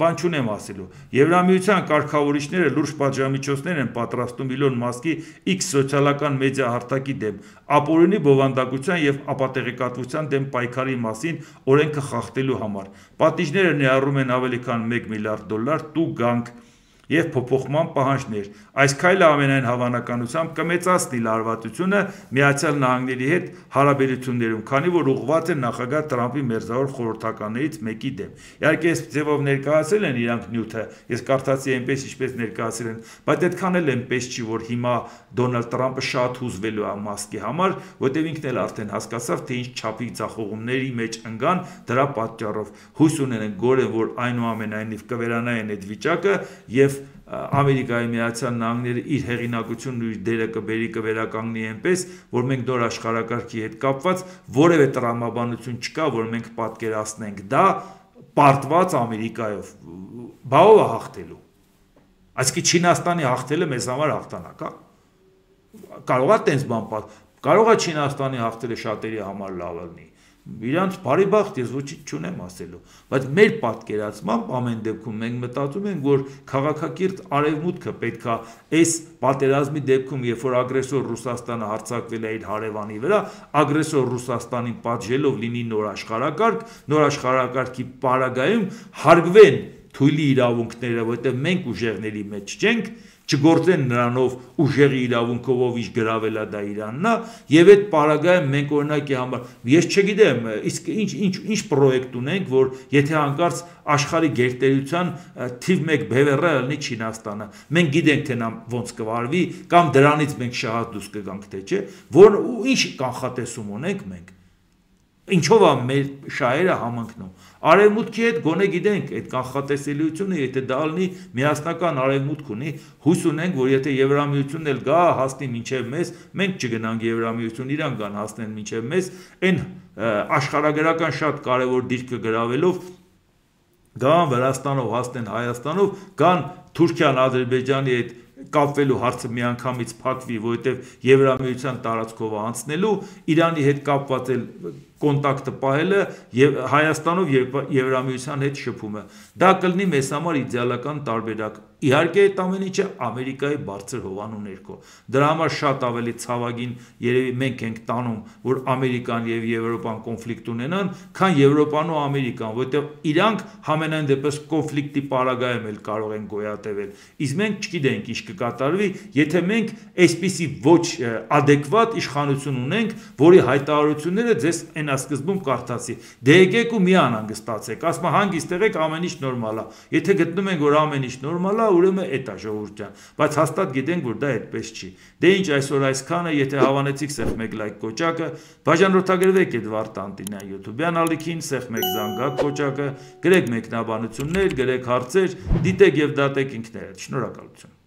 բան չունեմ ասելու։ Եվրամիության կարգավորիչները լուրջ պատժամիջոցներ են պատրաստում Իլոն Մասկի X սոցիալական մեդիա հարթակի դեմ, ապօրինի բովանդակության եւ ապատեղեկատվության դեմ պայքարի մասին օրենքը խախտելու համար։ Պատիժները ներառում են ավելի քան $1 միլիարդ տուգ գանք եւ փոփոխման պահանջներ։ Այս քայլը ամենայն հավանականությամբ կմեծացնի լարվածությունը Միացյալ Նահանգների հետ հարաբերություններում, քանի որ ուղղված է նախագահ Տրամփի մերձավոր խորհրդականներից մեկի դեմ։ Իհարկե, այս ձևով ներկայացել են իրանք նյութը, ես կարդացի այնպես ինչպես ներկայացել են, բայց այդքան էլ այնպես չի, որ հիմա Դոնալդ Տրամփը շատ հուզվելու է Մասկի համար, որտեղ ինքն էլ արդեն հասկացավ, թե ինչ չափի ցախողումների մեջ ընկան դրա պատճառով։ Հույս ունեն գորեն, որ այնուամենայնիվ կվերանային այդ վիճակը եւ Ամերիկայի Միացյալ Նահանգները իր հեղինակությունն ու իր դերը կվերականգնի այնպես, որ մենք նոր աշխարհակարգի հետ կապված որևէ տրամաբանություն չկա, որ մենք պատկերացնենք դա պարտված Ամերիկայով։ Բա ով է հաղթելու։ Այսինքն Չինաստանի հաղթելը մեզ համար հաղթանակ է։ Կարող է տենց բան պատմել, կարող է Չինաստանի հաղթելը շատերի համար լավ լինի։ Իրանց բարի բախտ ես ոչինչ չունեմ ասելու, բայց մեր պատկերացմամբ ամեն դեպքում մենք մտածում ենք, որ քաղաքակիրթ արևմուտքը պետքա այս պատերազմի դեպքում, երբ որ ագրեսոր Ռուսաստանը հարձակվել է իր հարևանի վրա, ագրեսոր Ռուսաստանին պատժելով լինի նոր աշխարհակարգի պարագայում հարգվեն թույլի իրավունքները, որտեղ մենք ուժեղների մեջ չենք, չգործեն նրանով ուժեղի իրավունքով ով ինչ գրավել է դա Իրանն է եւ այդ պարագայում մենք օրինակի համար ես չգիտեմ իսկ ինչ պրոյեկտ ունենք որ եթե հանկարծ աշխարհի գերտերության թիվ 1 բևեռը լինի Չինաստանը մենք գիտենք թե նա ոնց կվարվի կամ դրանից մենք շահած դուրս կգանք թե չէ որ ինչ կանխատեսում ունենք մենք Ինչով է մեր շահերը համընկնում Արևմուտքի հետ գոնե գիտենք այդ կանխատեսելիությունը եթե դա լինի միասնական արևմուտք ունի հույս ունենք որ եթե Եվրամիությունն էլ գա հասնի մինչև մեզ մենք չգնանք Եվրամիություն իրան կան հասնեն մինչև մեզ այն աշխարհագրական շատ կարևոր դիրքը գրավելով գան Վրաստանով հասնեն Հայաստանով կան Թուրքիան Ադրբեջանի հետ կապվելու հարցը միանգամից փակվի, որովհետև Եվրամիության տարածքով անցնելու Իրանի հետ կապված էլ կոնտակտը պահելը եւ Հայաստանով Եվրամիության հետ շփումը։ Դա կլինի մեզ համար իդեալական տարբերակ։ Իհարկե այդ ամեն ինչը Ամերիկայի բարձր հովանու ներքո։ Դրա համար շատ ավելի ցավագին երևի մենք ենք տանում, որ Ամերիկան եւ Եվրոպան կոնֆլիկտ ունենան, քան Եվրոպան ու Ամերիկան, որովհետեւ իրանք համենայն դեպս կոնֆլիկտի պարագայում էլ կարող են գոյատևել։ Իսկ մենք չգիտենք ինչ կկատարվի, եթե մենք այսպիսի ոչ adekvat իշխանություն ունենք, որի հայտարարությունները ձեզ սկզբում կարդացի։ Դե եկեք ու մի անհանգստացեք, ասма հանգիստ եղեք, ամեն ինչ նորմալ է։ Եթե գտնում ենք, որ ամեն ինչ նորմալ է, ուրեմն էդ է ժողովուրդ ջան, բայց հաստատ գիտենք, որ դա այդպես չի։ Դե ինչ այսօր այսքանը, եթե հավանեցիք, սեղմ եք լայք կոճակը, բաժանորդագրվեք այդ Վարդանտինյան YouTube-յան ալիքին, սեղմ եք զանգակ կոճակը, գրեք մեկնաբանություններ, գրեք հարցեր, դիտեք եւ դատեք ինքներդ։ Շնորհակալություն։